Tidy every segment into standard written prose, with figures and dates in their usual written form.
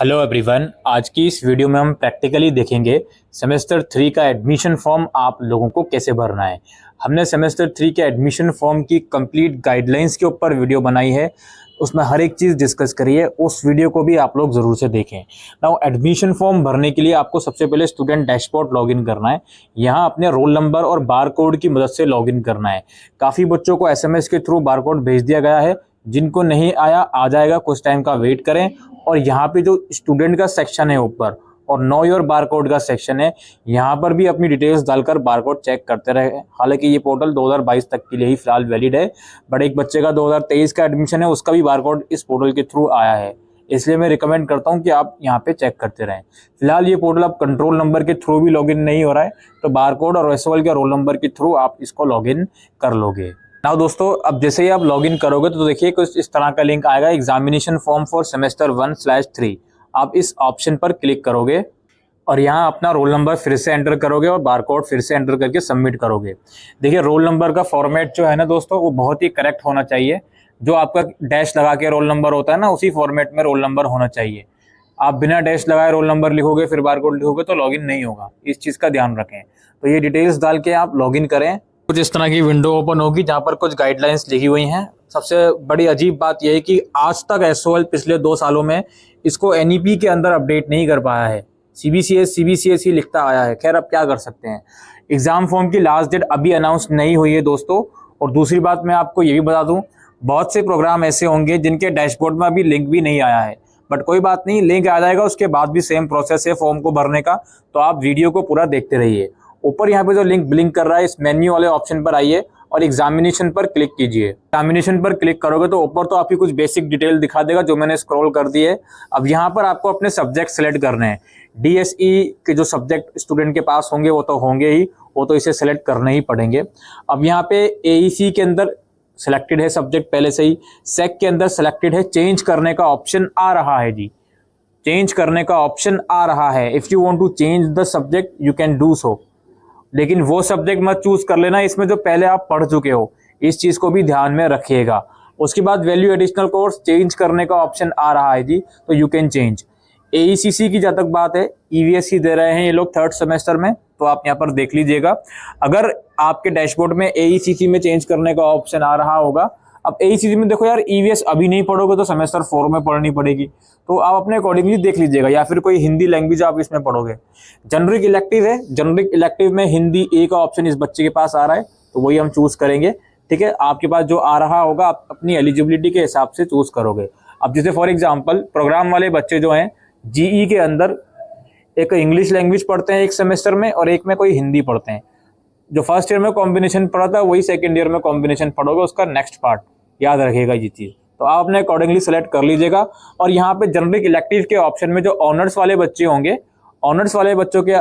Hello everyone, आज की इस वीडियो में हम प्रैक्टिकली देखेंगे सेमेस्टर 3 का एडमिशन फॉर्म आप लोगों को कैसे भरना है। हमने सेमेस्टर 3 के एडमिशन फॉर्म की कंप्लीट गाइडलाइंस के ऊपर वीडियो बनाई है, उसमें हर एक चीज़ डिस्कस करी है। उस वीडियो को भी आप लोग ज़रूर से देखें। नाउ एडमिशन फॉर्म भरने के लिए आपको सबसे पहले स्टूडेंट डैशबोर्ड लॉगिन करना है। यहाँ अपने रोल नंबर और बार कोड की मदद से लॉगिन करना है। काफ़ी बच्चों को SMS के थ्रू बार कोड भेज दिया गया है, जिनको नहीं आया आ जाएगा, कुछ टाइम का वेट करें। और यहाँ पे जो स्टूडेंट का सेक्शन है ऊपर और नो योर बारकोड का सेक्शन है, यहाँ पर भी अपनी डिटेल्स डालकर बारकोड चेक करते रहे। हालांकि ये पोर्टल 2022 तक के लिए ही फिलहाल वैलिड है, बट एक बच्चे का 2023 का एडमिशन है, उसका भी बारकोड इस पोर्टल के थ्रू आया है, इसलिए मैं रिकमेंड करता हूँ कि आप यहाँ पे चेक करते रहें। फिलहाल ये पोर्टल अब कंट्रोल नंबर के थ्रू भी लॉगिन नहीं हो रहा है, तो बारकोड और एसओएल के रोल नंबर के थ्रू आप इसको लॉगिन कर लोगे। नाउ दोस्तों, अब जैसे ही आप लॉगिन करोगे तो देखिए कुछ इस तरह का लिंक आएगा, एग्जामिनेशन फॉर्म फॉर सेमेस्टर 1/3। आप इस ऑप्शन पर क्लिक करोगे और यहाँ अपना रोल नंबर फिर से एंटर करोगे और बारकोड फिर से एंटर करके सबमिट करोगे। देखिए रोल नंबर का फॉर्मेट जो है ना दोस्तों, वो बहुत ही करेक्ट होना चाहिए। जो आपका डैश लगा के रोल नंबर होता है ना, उसी फॉर्मेट में रोल नंबर होना चाहिए। आप बिना डैश लगाए रोल नंबर लिखोगे फिर बारकोड लिखोगे तो लॉगिन नहीं होगा, इस चीज़ का ध्यान रखें। तो ये डिटेल्स डाल के आप लॉगिन करें। कुछ इस तरह की विंडो ओपन होगी जहाँ पर कुछ गाइडलाइंस लिखी हुई हैं। सबसे बड़ी अजीब बात यह है कि आज तक एसओएल पिछले 2 सालों में इसको एनईपी के अंदर अपडेट नहीं कर पाया है। सीबीसीएस ही लिखता आया है। खैर अब क्या कर सकते हैं। एग्जाम फॉर्म की लास्ट डेट अभी अनाउंस नहीं हुई है दोस्तों। और दूसरी बात मैं आपको ये भी बता दूं, बहुत से प्रोग्राम ऐसे होंगे जिनके डैशबोर्ड में अभी लिंक भी नहीं आया है, बट कोई बात नहीं, लिंक आ जाएगा। उसके बाद भी सेम प्रोसेस है फॉर्म को भरने का, तो आप वीडियो को पूरा देखते रहिए। ऊपर यहाँ पे जो लिंक ब्लिंक कर रहा है, इस मेन्यू वाले ऑप्शन पर आइए और एग्जामिनेशन पर क्लिक कीजिए। एग्जामिनेशन पर क्लिक करोगे तो ऊपर तो आपकी कुछ बेसिक डिटेल दिखा देगा, जो मैंने स्क्रॉल कर दी है। अब यहाँ पर आपको अपने सब्जेक्ट सेलेक्ट करने हैं। डीएसई के जो सब्जेक्ट स्टूडेंट के पास होंगे वो तो होंगे ही, वो तो इसे सेलेक्ट करने ही पड़ेंगे। अब यहाँ पे एईसी के अंदर सिलेक्टेड है सब्जेक्ट पहले से ही। सेक के अंदर सिलेक्टेड है। चेंज करने का ऑप्शन आ रहा है जी, चेंज करने का ऑप्शन आ रहा है। If you want to change the subject you can do so, लेकिन वो सब्जेक्ट मत चूज कर लेना इसमें जो पहले आप पढ़ चुके हो। इस चीज को भी ध्यान में रखिएगा। उसके बाद वैल्यू एडिशनल कोर्स चेंज करने का ऑप्शन आ रहा है जी, तो यू कैन चेंज। एईसीसी की जब तक बात है, ईवीएस ही दे रहे हैं ये लोग 3rd सेमेस्टर में, तो आप यहाँ पर देख लीजिएगा। अगर आपके डैशबोर्ड में एईसीसी में चेंज करने का ऑप्शन आ रहा होगा। अब एईसीसी में देखो यार, ईवीएस अभी नहीं पढ़ोगे तो सेमेस्टर 4 में पढ़नी पड़ेगी, तो आप अपने अकॉर्डिंगली देख लीजिएगा, या फिर कोई हिंदी लैंग्वेज आप इसमें पढ़ोगे। जनरिक इलेक्टिव है, जनरिक इलेक्टिव में हिंदी ए का ऑप्शन इस बच्चे के पास आ रहा है, तो वही हम चूज करेंगे। ठीक है, आपके पास जो आ रहा होगा आप अपनी एलिजिबिलिटी के हिसाब से चूज करोगे। अब जैसे फॉर एग्जाम्पल प्रोग्राम वाले बच्चे जो हैं, जीई के अंदर एक इंग्लिश लैंग्वेज पढ़ते हैं एक सेमेस्टर में और एक में कोई हिंदी पढ़ते हैं। जो फर्स्ट ईयर में कॉम्बिनेशन पढ़ा था वही सेकंड ईयर में कॉम्बिनेशन पढ़ोगे, उसका नेक्स्ट पार्ट याद रखिएगा ये चीज़। तो आप अपने अकॉर्डिंगली सेलेक्ट कर लीजिएगा। और यहाँ पे जनरिक इलेक्टिव के ऑप्शन में जो ऑनर्स वाले बच्चे होंगे, ऑनर्स वाले बच्चों के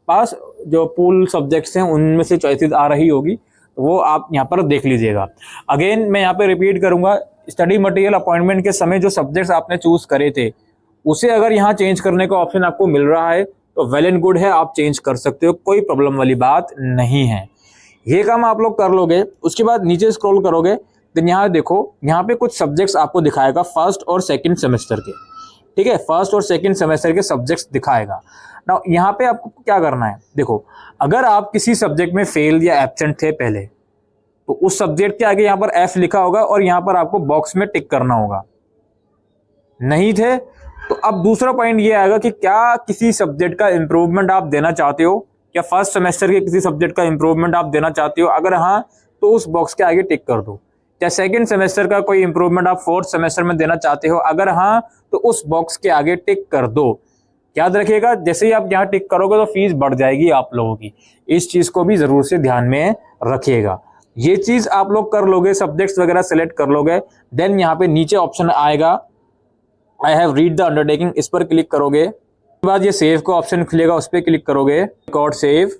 पास जो पूल सब्जेक्ट्स हैं उनमें से चॉइसेस आ रही होगी, तो वो आप यहाँ पर देख लीजिएगा। अगेन मैं यहाँ पे रिपीट करूंगा, स्टडी मटेरियल अपॉइंटमेंट के समय जो सब्जेक्ट्स आपने चूज करे थे उसे अगर यहाँ चेंज करने का ऑप्शन आपको मिल रहा है तो वेल एंड गुड है, आप चेंज कर सकते हो, कोई प्रॉब्लम वाली बात नहीं है। ये काम आप लोग कर लोगे। उसके बाद नीचे स्क्रॉल करोगे, देन यहाँ देखो, यहाँ पे कुछ सब्जेक्ट्स आपको दिखाएगा फर्स्ट और सेकंड सेमेस्टर के। ठीक है, फर्स्ट और सेकंड सेमेस्टर के सब्जेक्ट्स दिखाएगा। नाउ यहाँ पे आपको क्या करना है, देखो अगर आप किसी सब्जेक्ट में फेल या एब्सेंट थे पहले, तो उस सब्जेक्ट के आगे यहाँ पर एफ लिखा होगा और यहाँ पर आपको बॉक्स में टिक करना होगा। नहीं थे तो अब दूसरा पॉइंट ये आएगा कि क्या किसी सब्जेक्ट का इंप्रूवमेंट आप देना चाहते हो, क्या फर्स्ट सेमेस्टर के किसी सब्जेक्ट का इंप्रूवमेंट आप देना चाहते हो। अगर हाँ, तो उस बॉक्स के आगे टिक कर दो। क्या सेकंड सेमेस्टर का कोई इंप्रूवमेंट आप 4th सेमेस्टर में देना चाहते हो, अगर हाँ तो उस बॉक्स के आगे टिक कर दो। याद रखिएगा, जैसे ही आप यहाँ टिक करोगे तो फीस बढ़ जाएगी आप लोगों की। इस चीज को भी जरूर से ध्यान में रखिएगा। ये चीज आप लोग कर लोगे, सब्जेक्ट्स वगैरह सेलेक्ट कर लोगे। देन यहाँ पे नीचे ऑप्शन आएगा I have read the undertaking, इस पर क्लिक करोगे। उसके बाद ये सेव का ऑप्शन खुलेगा, उस पर क्लिक करोगे, रिकॉर्ड सेव।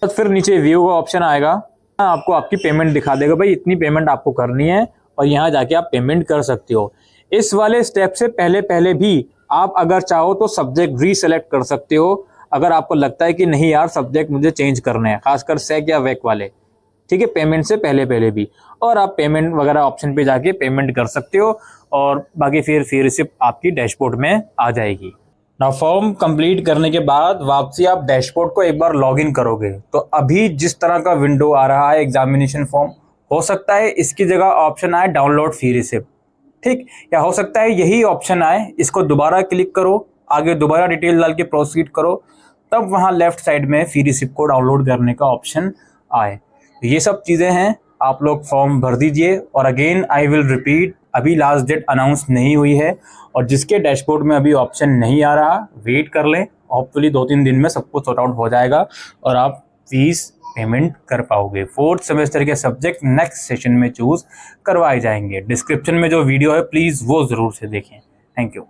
फिर नीचे व्यू का ऑप्शन आएगा, आपको आपकी पेमेंट दिखा देगा, भाई इतनी पेमेंट आपको करनी है और यहाँ जाके आप पेमेंट कर सकते हो। इस वाले स्टेप से पहले भी आप अगर चाहो तो सब्जेक्ट रीसेलेक्ट कर सकते हो, अगर आपको लगता है कि नहीं यार सब्जेक्ट मुझे चेंज करने हैं, खासकर सेक या वेक वाले। ठीक है, पेमेंट से पहले भी, और आप पेमेंट वगैरह ऑप्शन पे जाके पेमेंट कर सकते हो और बाकी फिर रिसिप्ट आपकी डैशबोर्ड में आ जाएगी। ना फॉर्म कंप्लीट करने के बाद वापसी आप डैशबोर्ड को एक बार लॉगिन करोगे तो अभी जिस तरह का विंडो आ रहा है एग्जामिनेशन फॉर्म, हो सकता है इसकी जगह ऑप्शन आए डाउनलोड फी रिसिप्ट, ठीक, या हो सकता है यही ऑप्शन आए, इसको दोबारा क्लिक करो, आगे दोबारा डिटेल डाल के प्रोसीड करो, तब वहाँ लेफ्ट साइड में फी रिसिप्ट को डाउनलोड करने का ऑप्शन आए। ये सब चीज़ें हैं, आप लोग फॉर्म भर दीजिए। और अगेन आई विल रिपीट, अभी लास्ट डेट अनाउंस नहीं हुई है और जिसके डैशबोर्ड में अभी ऑप्शन नहीं आ रहा, वेट कर लें, होपफुली 2-3 दिन में सब कुछ सॉर्ट आउट हो जाएगा और आप फीस पेमेंट कर पाओगे। 4th सेमेस्टर के सब्जेक्ट नेक्स्ट सेशन में चूज करवाए जाएंगे। डिस्क्रिप्शन में जो वीडियो है प्लीज़ वो ज़रूर से देखें। Thank you.